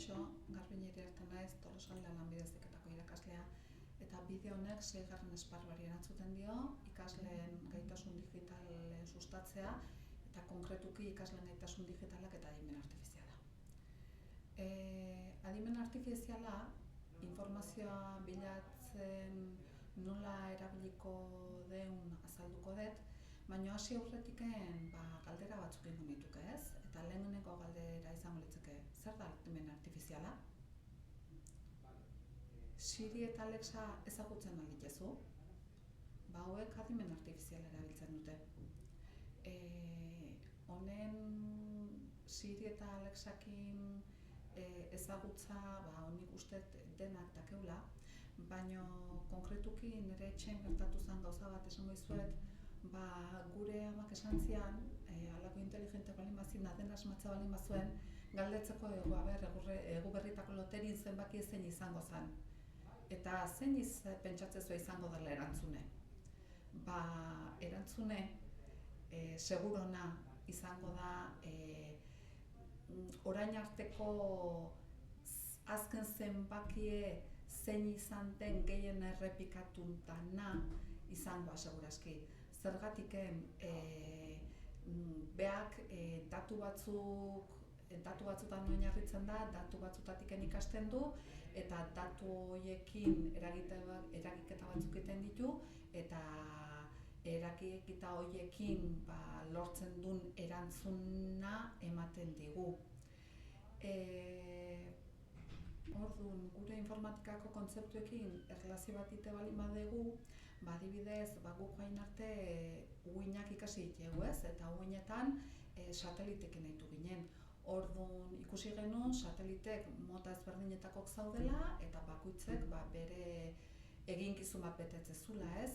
Kaixo, Garbineri hartan naiz, Tolosaldea lanbide heziketako irakaslea, eta bideo honek 6. esparruari erantzuten dio, ikasleen gaitasun digitalen sustatzea, eta konkretuki ikasleen gaitasun digitalak eta adimen artifiziala. Adimen artifiziala, informazioa bilatzen nola erabiliko den azalduko dut, baina hasi aurretiken galdera batzuk egingo nituke, ez? Eta lehenengo galdera izango litzake, zer da adimen artifiziala? Siri eta Alexa ezagutzen al dituzu? Hauek adimen artifiziala erabiltzen dute. Honen Siri eta Alexakin ezagutza, honik uste denak dakeula, baina konkretuki nire etxean gertatu zen gauza bat esango dizuet, gure amak esan zian, halako inteligente balin bazina den asmatza balin bazuen, galdetzeko egu berritako loterin zenbaki zein izango zen. Eta zein pentsatzezua izango dela erantzune. Erantzune, segurona izango da orain arteko azken zenbakie zein izan den gehien errepikatuntana izangoa segurazki. Zergatiken beak datu batzutan oinarritzen da, datu batzutatiken ikasten du, eta datu horiekin eragiketa batzuk egiten ditu, eta eragiketa horiekin lortzen duen erantzuna ematen digu. Orduan, gure informatikako kontzeptuekin erlazio bat ite balin badegu, adibidez, guk hain arte uinak ikasi ditugu, ez? Eta uinetan satelitekin nahitu ginen. Orduan, ikusi genuen satelitek mota ezberdinetakok zaudela eta bakoitzek bere eginkizun bat betetzezula, ez?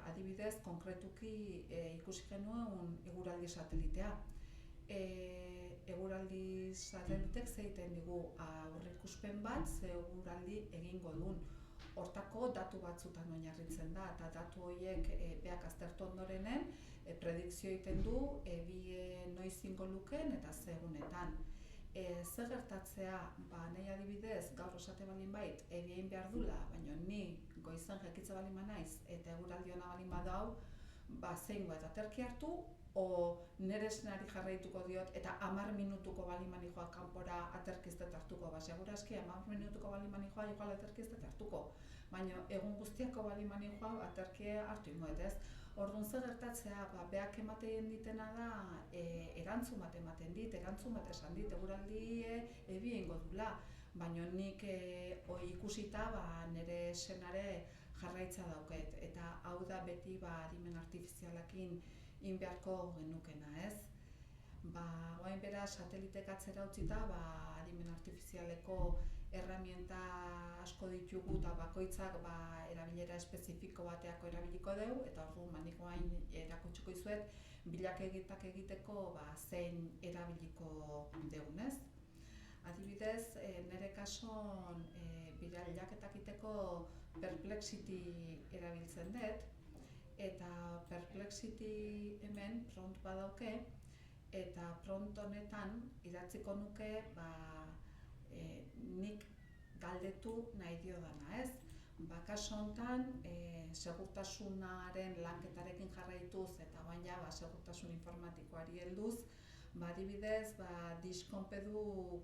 Adibidez, konkretuki ikusi genuen eguraldi satelitea. Eguraldi satelitek zeiten digu aurreikuspen bat, ze eguraldi egingo duen. Hortako datu batzutan oinarritzen da, eta datu horiek beak aztertu ondorenen predikzio egiten du noiz ingo lukeen eta ze egunetan. Zer gertatzea, nahi adibidez, gaur esate balin bait, egin behar dula, baina ni goizan jakitze balin naiz eta eguraldi ona balin badau, zeingo eta aterki hartu, o nire esnari jarraituko diot eta 10 minutuko balin joa kanpora aterkiztet hartuko. Segurazki 10 minutuko balin joa igual aterkiztet hartuko, baina egun guztiako balin joa aterkia hartu ingoet, ez? Orduan zer gertatzea, beak ematen ditena da erantzun bat ematen dit, erantzun bat esan dit, eguraldi ebi egingo dula, baina nik ikusita nire senare jarraitza dauket, eta hau da beti adimen artifizialakin beharko genukena, ez? Oain bera satelitek atzera utzita, adimen artifizialeko erramienta asko ditugu eta bakoitzak erabilera espezifiko bateako erabiliko dugu, eta orduan nik oain erakutsiko dizuet bilaketak egiteko zein erabiliko dugun, ez? Adibidez, nire kason bilaketak egiteko Perplexity erabiltzen dut, eta Perplexity hemen prompt badauke, eta prompt honetan idatziko nuke nik galdetu nahi diodana, ez? Kasu honetan, segurtasunaren lanketarekin jarraituz eta bain segurtasun informatikoari helduz, adibidez, diskonpeduk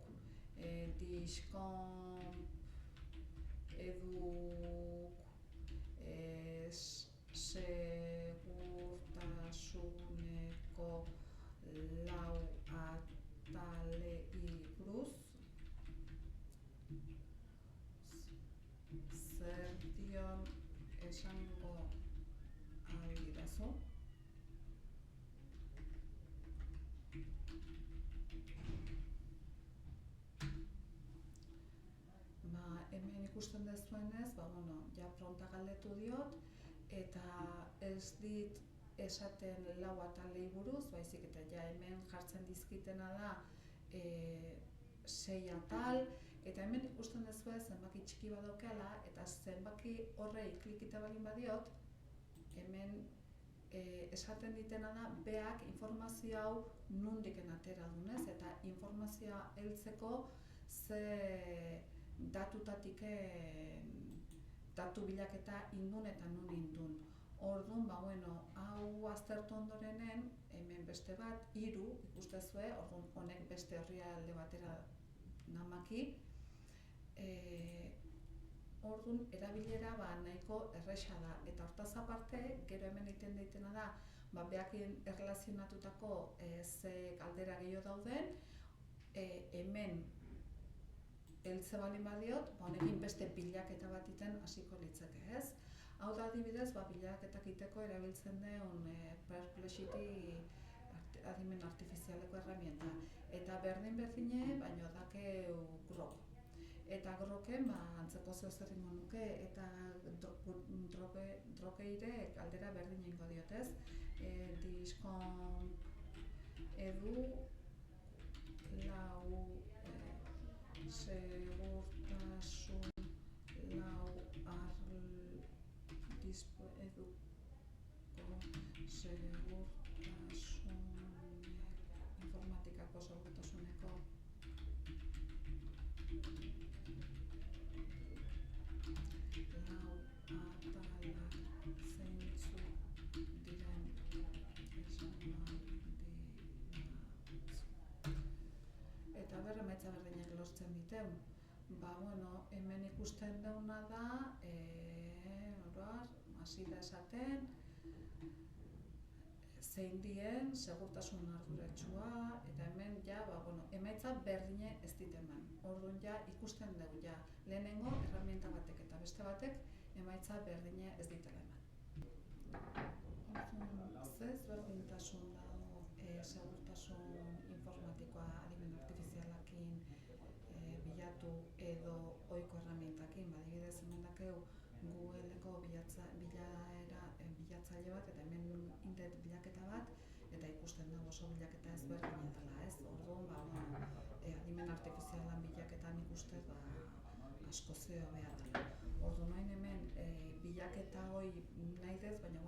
segurtasuneko 4 atalei buruz zer dion esango aldidazu. Hemen ikusten dezuenez, pronta galdetu diot, eta ez dit esaten 4 atalei buruz, baizik eta hemen jartzen dizkitena da 6 atal, eta hemen ikusten dezuez zenbaki txiki badaukeala, eta zenbaki horrei klikita balin badiot, hemen esaten ditena da beak informazio hau nondik atera dunez, eta informazioa heltzeko ze datutatik datu bilaketa indun eta nun indun. Orduan, hau aztertu ondorenen, hemen beste bat, 3 ikustezue, orduan honek beste herrialde batera namaki. Orduan, erabilera nahiko erresa da. Eta hortaz aparte, gero hemen egiten daitena da, behakin erlazionatutako ze galdera gehiago dauden, hemen heltze baldin badiot, honekin beste bilaketa bat iten hasiko litzake, ez? Hau da adibidez, bilaketak egiteko erabiltzen den Perplexity adimen artifizialeko erramienta. Eta berdine, baino dakeu Grok. Eta Groken antzeko zer ingo nuke, eta Drokeire galdera berdin ingo diotez. Diskon edu lau segurtasun lau eduko segurtasun informatikako segurtasuneko lau atalak zeintzu diren eta emaitza berdinak lortzen diteun. Hemen ikusten dauna da, hasi da esaten, zein dien segurtasun arduratsua, eta hemen emaitza berdine ez diteman. Orduan ikusten dugu lehenengo erramienta batek eta beste batek emaitza berdine ez ditela eman. Ze ezberdintasun dago segurtasun informatikoa adimen artifizialakin bilatu edo ohiko erramientakin. Adibidez, hemen dakeu Googleko bilatzaile bat eta hemen indet bilaketa bat eta ikusten dugu oso bilaketa ezberdina dela, ez? Orduan, adimen artifizialan bilaketan ikusten asko zeo behar dela. Orduan hemen bilaketa hoi nahi dez, baina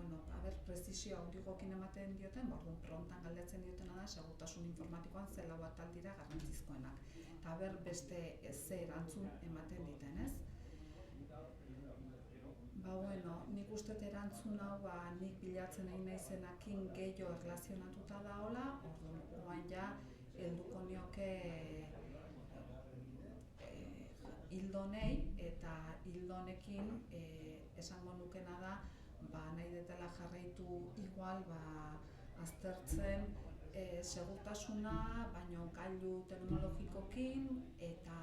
prezisio handigokin ematen dioten, orduan prontan galdetzen diotena da segurtasun informatikoan zela bat aldira garrantzizkoenak. Eta beste ze erantzun ematen diten, ez? Nik uste erantzun hau nik bilatzen nahi naizenakin gehiago erlazionatuta daola, orduan helduko nioke hildonei eta hildonekin esango nukena da nahi detela jarraitu igual aztertzen segurtasuna, baino gailu teknologikokin eta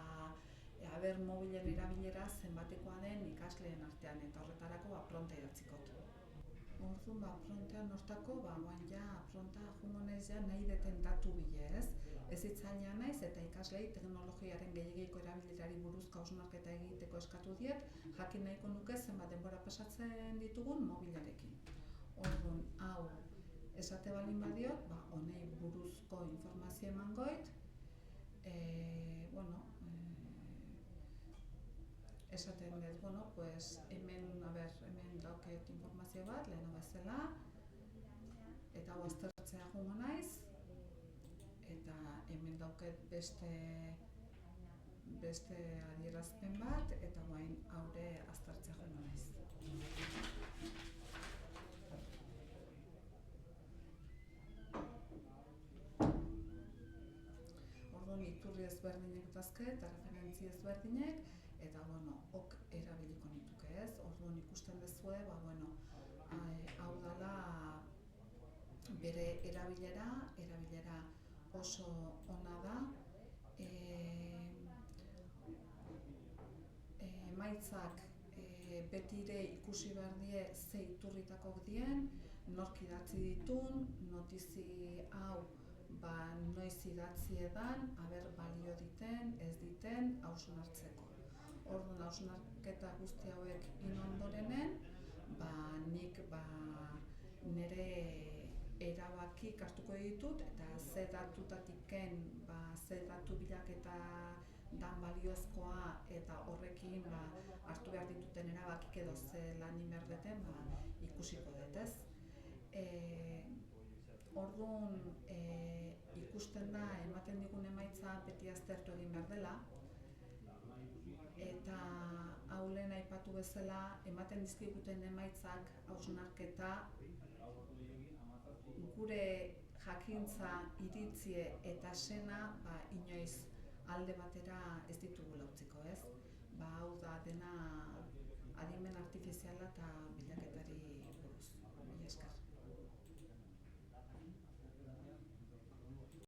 mobilen erabilera zenbatekoa den ikasleen artean eta horretarako pronta idatzikot. Orduan, prontean hortako, pronta jungo naiz nahi deten datu bile, ez? Ez hitzailea naiz eta ikaslei teknologiaren gehiagiko erabilerari buruzko hausnarketa egiteko eskatu diet, jakin nahiko nuke zenbat denbora pasatzen ditugun mobilarekin. Orduan, hau esate baldin badiot, honei buruzko informazio emangoit, esaten dut, hemen dauket informazio bat, leheno bezala, eta hau aztertzea jungo naiz, eta hemen dauket beste adierazpen bat, eta haure aztertzea jungo naiz. Orduan, iturri ezberdinek dazke eta referentzi ezberdinek, eta ok erabiliko nituke, ez? Orduan ikusten dezue, hau dela bere erabilera oso ona da. Emaitzak betire ikusi behar die ze iturritakok dien, nork idatzi ditun, notizi hau noiz idatzi edan, balio diten, ez diten, hausnartzeko. Orduan, hausnarketa guzti hauek inondorenen, nik nire erabakik hartuko ditut eta ze datutatiken, ze datu bilaketa dan baliozkoa eta horrekin hartu behar dituten erabakik edo ze lan behar duten ikusiko dut, ez? Orduan, ikusten da ematen digun emaitza beti aztertu egin behar dela, aipatu bezala, ematen dizkiguten emaitzak hausnarketa gure jakintza, iritzie eta sena inoiz alde batera ez ditugula utziko, ez? Hau da dena adimen artifiziala